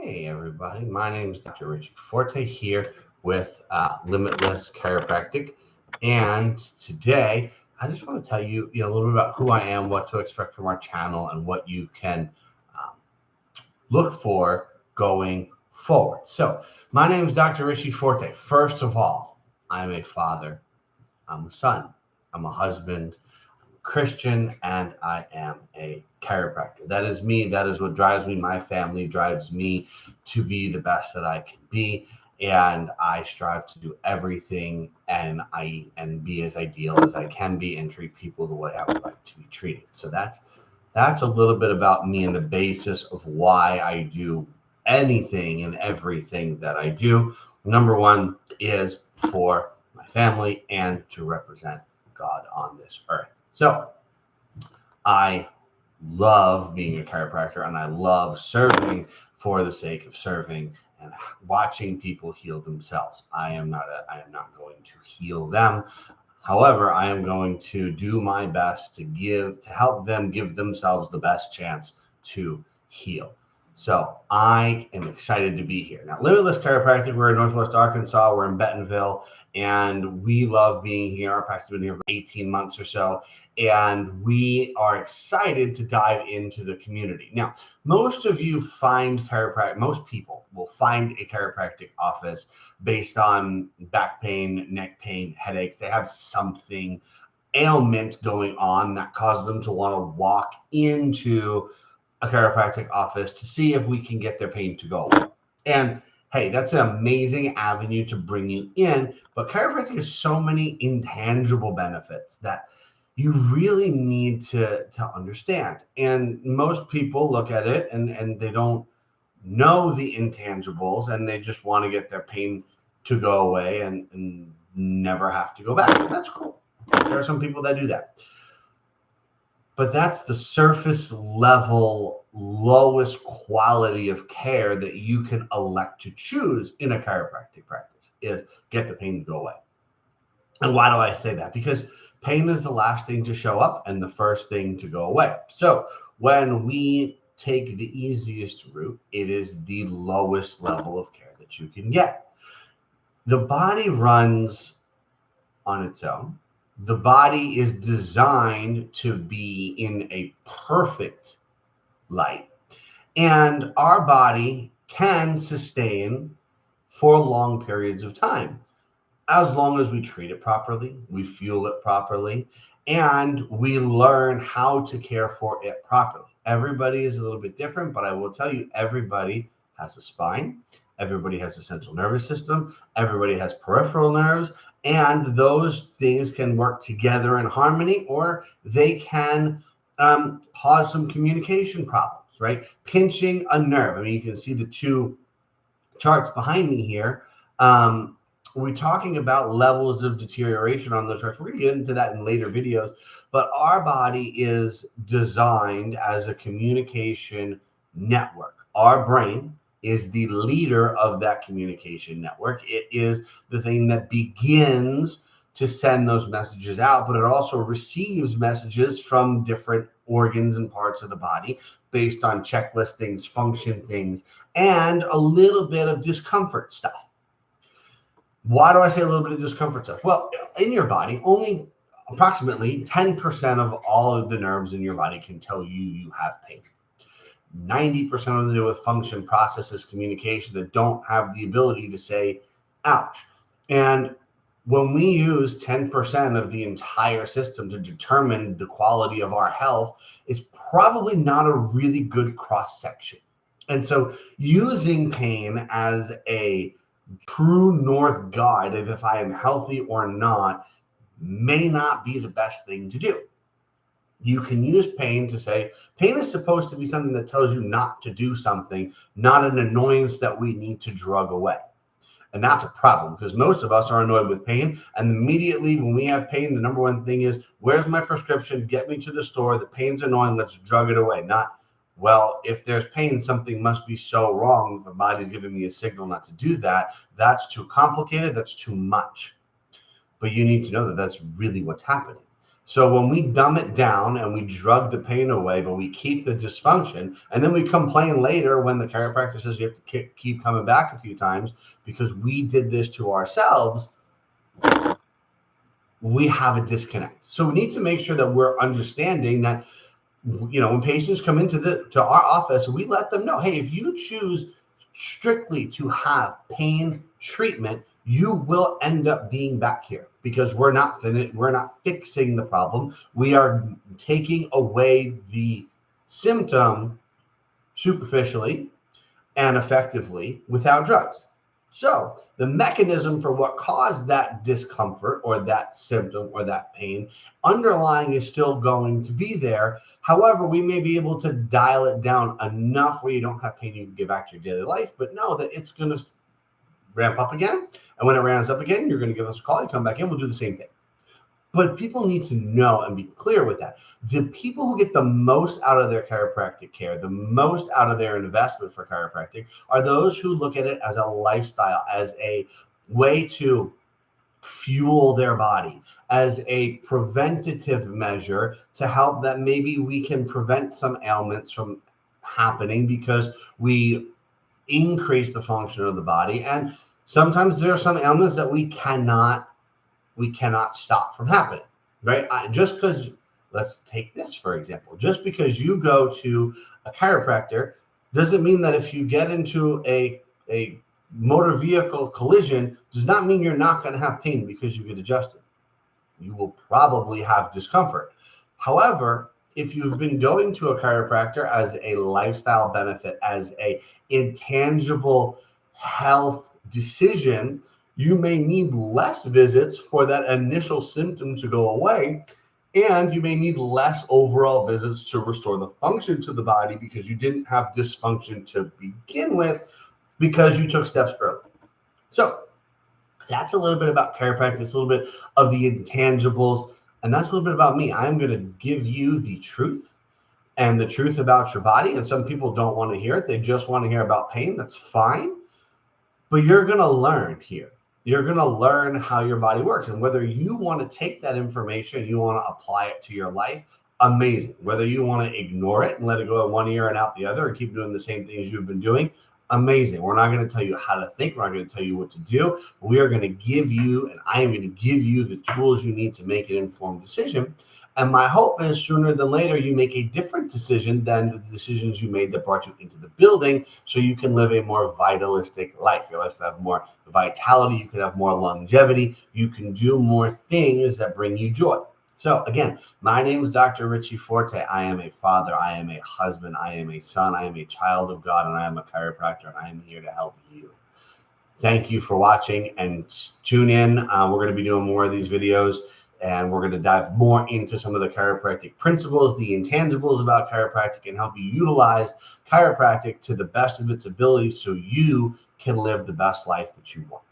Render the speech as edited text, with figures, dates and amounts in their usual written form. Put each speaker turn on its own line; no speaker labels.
Hey, everybody. My name is Dr. Richie Forte here with Limitless Chiropractic. And today, I just want to tell you, a little bit about who I am, what to expect from our channel, and what you can um, look for going forward. So, my name is Dr. Richie Forte. First of all, I'm a father, I'm a son, I'm a husband, Christian, and I am a chiropractor. That is me. That is what drives me. My family drives me to be the best that I can be. And I strive to do everything and be as ideal as I can be and treat people the way I would like to be treated. So that's a little bit about me and the basis of why I do anything and everything that I do. Number one is for my family and to represent God on this earth. So I love being a chiropractor and I love serving for the sake of serving and watching people heal themselves. I am not going to heal them. However, I am going to do my best to help them give themselves the best chance to heal. So I am excited to be here. Now, Limitless Chiropractic, we're in Northwest Arkansas. We're in Bentonville, and we love being here. Our practice has been here for 18 months or so, and we are excited to dive into the community. Now, most people will find a chiropractic office based on back pain, neck pain, headaches. They have something ailment going on that causes them to want to walk into a chiropractic office to see if we can get their pain to go away. And hey, that's an amazing avenue to bring you in, but chiropractic has so many intangible benefits that you really need to understand. And most people look at it and they don't know the intangibles and they just want to get their pain to go away and never have to go back. That's cool. There are some people that do that. But that's the surface level, lowest quality of care that you can elect to choose in a chiropractic practice is get the pain to go away. And why do I say that? Because pain is the last thing to show up and the first thing to go away. So when we take the easiest route, it is the lowest level of care that you can get. The body runs on its own. The body is designed to be in a perfect light, and our body can sustain for long periods of time as long as we treat it properly, we fuel it properly, and we learn how to care for it properly. Everybody is a little bit different, but I will tell you, everybody has a spine, everybody has a central nervous system, everybody has peripheral nerves, and those things can work together in harmony, or they can cause some communication problems, right? Pinching a nerve. I mean, you can see the two charts behind me here. We're talking about levels of deterioration on those charts. We're going to get into that in later videos, but our body is designed as a communication network. Our brain is the leader of that communication network. It is the thing that begins to send those messages out, but it also receives messages from different organs and parts of the body based on checklist things, function things, and a little bit of discomfort stuff. Why do I say a little bit of discomfort stuff? Well, in your body, only approximately 10% of all of the nerves in your body can tell you have pain. 90% of them do with function, processes, communication that don't have the ability to say, ouch. And when we use 10% of the entire system to determine the quality of our health, it's probably not a really good cross section. And so using pain as a true north guide of if I am healthy or not may not be the best thing to do. You can use pain to say, pain is supposed to be something that tells you not to do something, not an annoyance that we need to drug away. And that's a problem because most of us are annoyed with pain. And immediately when we have pain, the number one thing is, where's my prescription? Get me to the store. The pain's annoying. Let's drug it away. Not, well, if there's pain, something must be so wrong. The body's giving me a signal not to do that. That's too complicated. That's too much. But you need to know that that's really what's happening. So when we dumb it down and we drug the pain away, but we keep the dysfunction, and then we complain later when the chiropractor says you have to keep coming back a few times because we did this to ourselves, we have a disconnect. So we need to make sure that we're understanding that, when patients come into our office, we let them know, hey, if you choose strictly to have pain treatment, you will end up being back here because we're not fixing the problem. We are taking away the symptom superficially and effectively without drugs. So the mechanism for what caused that discomfort or that symptom or that pain underlying is still going to be there. However, we may be able to dial it down enough where you don't have pain, you can get back to your daily life, but know that it's going to ramp up again. And when it ramps up again, you're going to give us a call, you come back in, we'll do the same thing. But people need to know and be clear with that. The people who get the most out of their chiropractic care, the most out of their investment for chiropractic, are those who look at it as a lifestyle, as a way to fuel their body, as a preventative measure to help that maybe we can prevent some ailments from happening because we increase the function of the body. And sometimes there are some ailments that we cannot stop from happening, right? Just because, let's take this for example, just because you go to a chiropractor doesn't mean that if you get into a motor vehicle collision does not mean you're not going to have pain because you get adjusted. You will probably have discomfort. However, if you've been going to a chiropractor as a lifestyle benefit, as a intangible health decision, you may need less visits for that initial symptom to go away, and you may need less overall visits to restore the function to the body because you didn't have dysfunction to begin with because you took steps early. So that's a little bit about chiropractic. It's a little bit of the intangibles, and that's a little bit about me. I'm going to give you the truth and the truth about your body, and some people don't want to hear it. They just want to hear about pain. That's fine, but you're going to learn here. You're going to learn how your body works. And whether you want to take that information, you want to apply it to your life, amazing. Whether you want to ignore it and let it go in one ear and out the other and keep doing the same things you've been doing, amazing. We're not going to tell you how to think. We're not going to tell you what to do. We are going to give you, and I am going to give you the tools you need to make an informed decision. And my hope is sooner than later, you make a different decision than the decisions you made that brought you into the building so you can live a more vitalistic life. Your life will have more vitality. You can have more longevity. You can do more things that bring you joy. So again, my name is Dr. Richie Forte. I am a father. I am a husband. I am a son. I am a child of God, and I am a chiropractor, and I am here to help you. Thank you for watching, and tune in. We're going to be doing more of these videos. And we're going to dive more into some of the chiropractic principles, the intangibles about chiropractic, and help you utilize chiropractic to the best of its ability so you can live the best life that you want.